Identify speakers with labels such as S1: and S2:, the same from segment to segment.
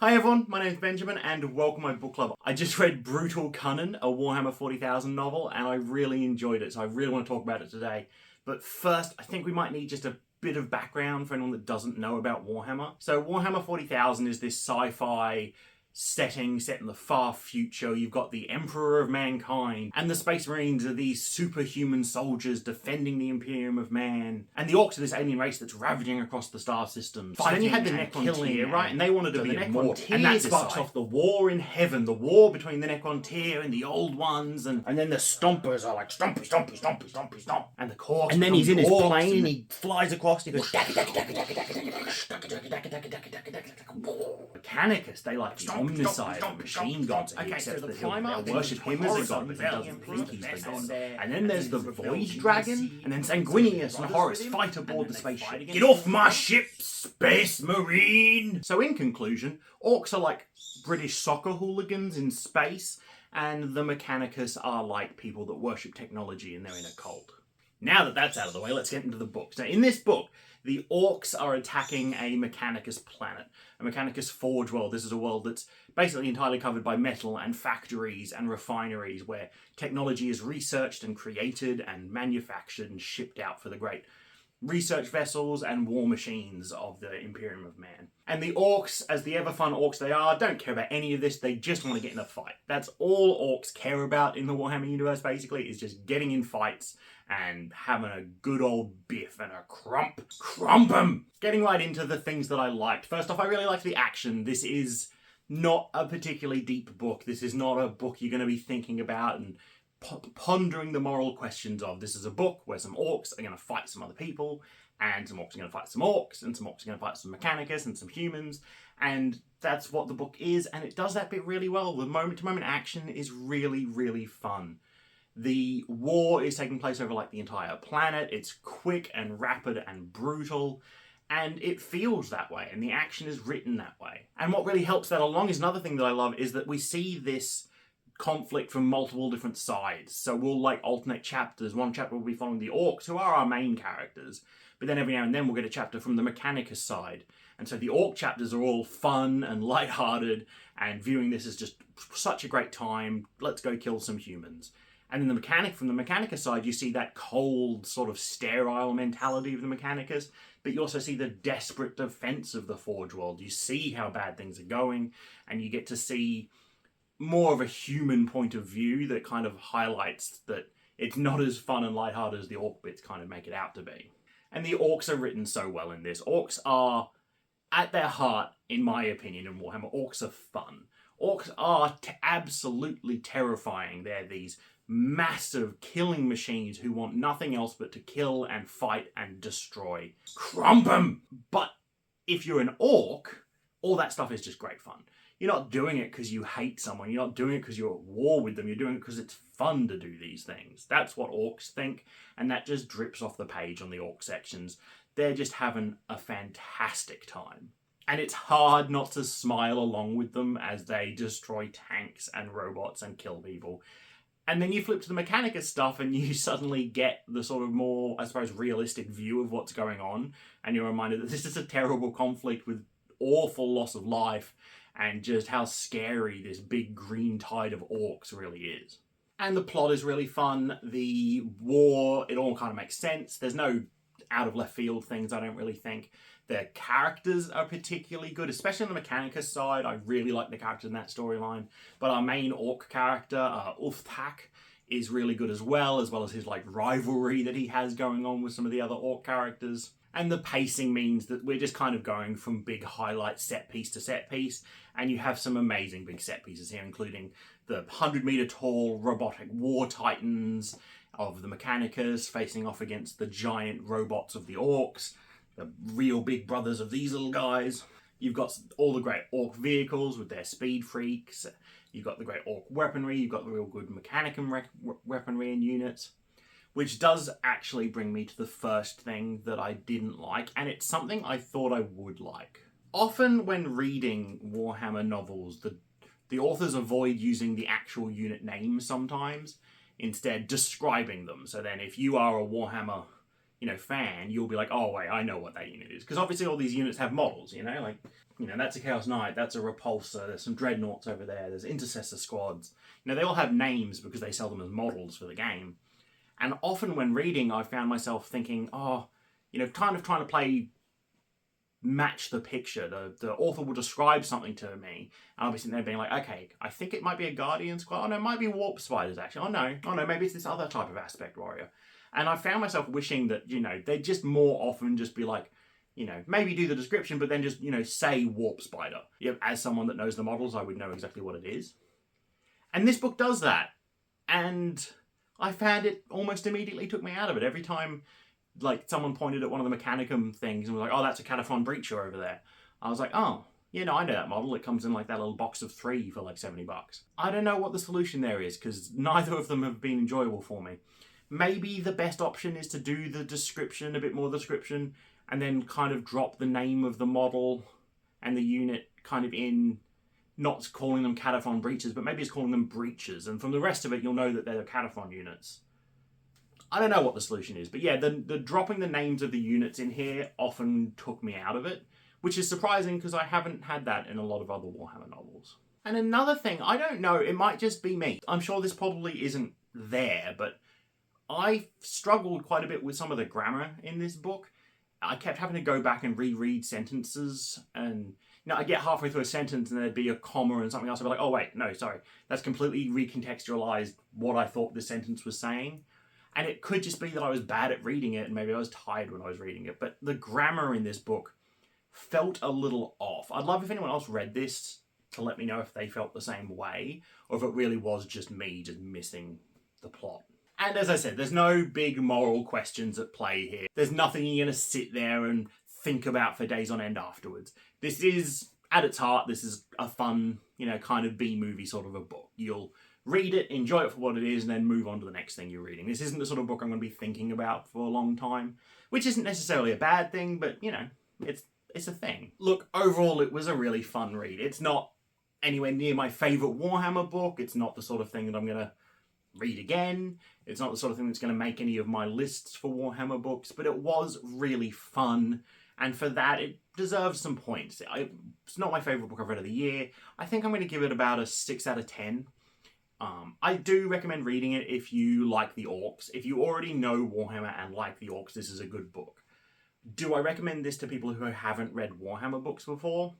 S1: Hi everyone, my name's Benjamin and welcome to my book club. I just read Brutal Kunnin, a Warhammer 40,000 novel, and I really enjoyed it, so I really want to talk about it today. But first, I think we might need just a bit of background for anyone that doesn't know about Warhammer. So Warhammer 40,000 is this sci-fi setting set in the far future. You've got the Emperor of Mankind, and the Space Marines are these superhuman soldiers defending the Imperium of Man. And the Orks are this alien race that's ravaging across the star system. So then you had the Necron, right? And they wanted to be immortal. And that sparks off the war in heaven, the war between the Necron and the old ones, and then the Stompers are like stompy, stompy, stompy, stompy, stomp. And the Orks. And then he's in his plane and he flies across and he goes Mechanicus, they like the Omnicide, machine gods. He accepts that they'll worship him as a god, but he doesn't think he's the god. And then there's the Void Dragon, and then Sanguinius and Horus fight aboard the spaceship. Get off my ship, Space Marine! So in conclusion, Orks are like British soccer hooligans in space, and the Mechanicus are like people that worship technology and they're in a cult. Now that that's out of the way, let's get into the book. So in this book, the Orks are attacking a Mechanicus planet, a Mechanicus forge world. This is a world that's basically entirely covered by metal and factories and refineries where technology is researched and created and manufactured and shipped out for the great research vessels and war machines of the Imperium of Man. And the Orks, as the ever-fun Orks they are, don't care about any of this. They just want to get in a fight. That's all Orks care about in the Warhammer universe, basically, is just getting in fights and having a good old biff and a crump 'em. Getting right into the things that I liked. First off, I really liked the action. This is not a particularly deep book. This is not a book you're going to be thinking about and pondering the moral questions of. This is a book where some Orks are going to fight some other people, and some Orks are going to fight some Orks, and some Orks are going to fight some Mechanicus and some humans, and that's what the book is, and it does that bit really well. The moment-to-moment action is really, really fun. The war is taking place over like the entire planet. It's quick and rapid and brutal, and it feels that way, and the action is written that way. And what really helps that along is another thing that I love, is that we see this conflict from multiple different sides. So we'll like alternate chapters. One chapter will be following the Orks, who are our main characters, but then every now and then we'll get a chapter from the Mechanicus side. And so the Ork chapters are all fun and lighthearted, and viewing this is just such a great time. Let's go kill some humans. And in from the Mechanicus side, you see that cold, sort of sterile mentality of the Mechanicus, but you also see the desperate defense of the Forge world. You see how bad things are going, and you get to see more of a human point of view that kind of highlights that it's not as fun and lighthearted as the Ork bits kind of make it out to be. And the Orks are written so well in this. Orks are, at their heart, in my opinion, in Warhammer, Orks are fun. Orks are absolutely terrifying. They're these massive killing machines who want nothing else but to kill and fight and destroy. Crump 'em! But if you're an Ork, all that stuff is just great fun. You're not doing it because you hate someone. You're not doing it because you're at war with them. You're doing it because it's fun to do these things. That's what Orks think, and that just drips off the page on the Ork sections. They're just having a fantastic time. And it's hard not to smile along with them as they destroy tanks and robots and kill people. And then you flip to the Mechanicus stuff and you suddenly get the sort of more, I suppose, realistic view of what's going on. And you're reminded that this is a terrible conflict with awful loss of life and just how scary this big green tide of Orks really is. And the plot is really fun. The war, it all kind of makes sense. There's no out of left field things, I don't really think. The characters are particularly good, especially on the Mechanicus side. I really like the characters in that storyline. But our main Ork character, 𝕚𝕚𝕚𝕚, is really good as well as his like rivalry that he has going on with some of the other Ork characters. And the pacing means that we're just kind of going from big highlight set piece to set piece, and you have some amazing big set pieces here, including the 100-meter tall robotic war titans of the Mechanicus facing off against the giant robots of the Orks, the real big brothers of these little guys. You've got all the great Ork vehicles with their speed freaks. You've got the great Ork weaponry. You've got the real good Mechanicum weaponry and units. Which does actually bring me to the first thing that I didn't like, and it's something I thought I would like. Often when reading Warhammer novels, the authors avoid using the actual unit names sometimes, instead describing them. So then if you are a Warhammer fan, you'll be like, oh wait, I know what that unit is. Because obviously all these units have models, like, that's a Chaos Knight, that's a Repulsor, there's some Dreadnoughts over there, there's Intercessor squads. They all have names because they sell them as models for the game. And often when reading, I found myself thinking, kind of trying to match the picture. The author will describe something to me, and I'll be sitting there being like, okay, I think it might be a Guardian squad. Oh no, it might be Warp Spiders actually. Oh no, maybe it's this other type of Aspect Warrior. And I found myself wishing that, they'd just more often just be like, maybe do the description, but then just, say Warp Spider. As someone that knows the models, I would know exactly what it is. And this book does that. And I found it almost immediately took me out of it. Every time, like, someone pointed at one of the Mechanicum things and was like, oh, that's a Cataphon Breacher over there. I was like, oh, I know that model. It comes in like that little box of 3 for like $70. I don't know what the solution there is, because neither of them have been enjoyable for me. Maybe the best option is to do the description, a bit more description, and then kind of drop the name of the model and the unit kind of in, not calling them Cataphon Breachers, but maybe it's calling them Breachers. And from the rest of it, you'll know that they're Cataphon units. I don't know what the solution is, but yeah, the dropping the names of the units in here often took me out of it, which is surprising because I haven't had that in a lot of other Warhammer novels. And another thing, I don't know, it might just be me. I'm sure this probably isn't there, but I struggled quite a bit with some of the grammar in this book. I kept having to go back and reread sentences, and I'd get halfway through a sentence and there'd be a comma and something else. I'd be like, oh wait, no, sorry. That's completely recontextualized what I thought the sentence was saying. And it could just be that I was bad at reading it and maybe I was tired when I was reading it. But the grammar in this book felt a little off. I'd love if anyone else read this to let me know if they felt the same way, or if it really was just me just missing the plot. And as I said, there's no big moral questions at play here. There's nothing you're going to sit there and think about for days on end afterwards. This is, at its heart, this is a fun, kind of B-movie sort of a book. You'll read it, enjoy it for what it is, and then move on to the next thing you're reading. This isn't the sort of book I'm going to be thinking about for a long time, which isn't necessarily a bad thing, but, it's a thing. Look, overall, it was a really fun read. It's not anywhere near my favourite Warhammer book. It's not the sort of thing that I'm going to read again. It's not the sort of thing that's going to make any of my lists for Warhammer books, but it was really fun, and for that it deserves some points. It's not my favourite book I've read of the year. I think I'm going to give it about a 6 out of 10. I do recommend reading it if you like the Orks. If you already know Warhammer and like the Orks, this is a good book. Do I recommend this to people who haven't read Warhammer books before?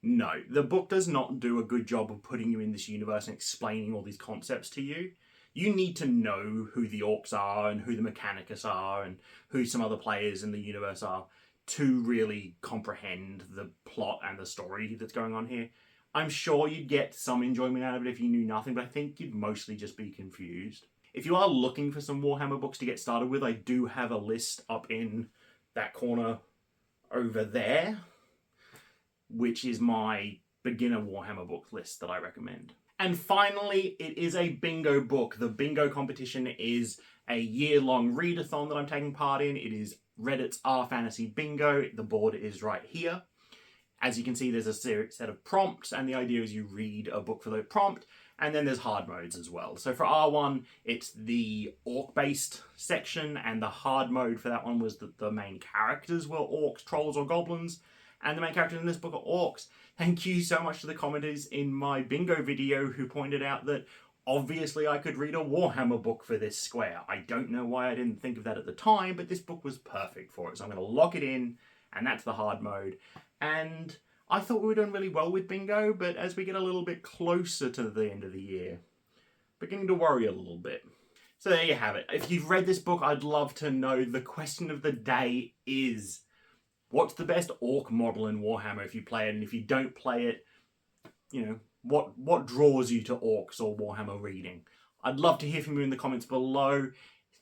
S1: No. The book does not do a good job of putting you in this universe and explaining all these concepts to you. You need to know who the Orks are and who the Mechanicus are and who some other players in the universe are to really comprehend the plot and the story that's going on here. I'm sure you'd get some enjoyment out of it if you knew nothing, but I think you'd mostly just be confused. If you are looking for some Warhammer books to get started with, I do have a list up in that corner over there, which is my beginner Warhammer book list that I recommend. And finally, it is a bingo book. The bingo competition is a year-long readathon that I'm taking part in. It is Reddit's R-Fantasy Bingo. The board is right here. As you can see, there's a set of prompts, and the idea is you read a book for the prompt, and then there's hard modes as well. So for R1, it's the orc-based section, and the hard mode for that one was that the main characters were orcs, trolls, or goblins, and the main characters in this book are orcs. Thank you so much to the commenters in my bingo video who pointed out that obviously I could read a Warhammer book for this square. I don't know why I didn't think of that at the time, but this book was perfect for it. So I'm going to lock it in, and that's the hard mode. And I thought we were doing really well with bingo, but as we get a little bit closer to the end of the year, beginning to worry a little bit. So there you have it. If you've read this book, I'd love to know. The question of the day is, what's the best orc model in Warhammer if you play it? And if you don't play it, what draws you to orcs or Warhammer reading? I'd love to hear from you in the comments below.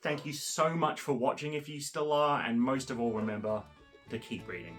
S1: Thank you so much for watching if you still are, and most of all, remember to keep reading.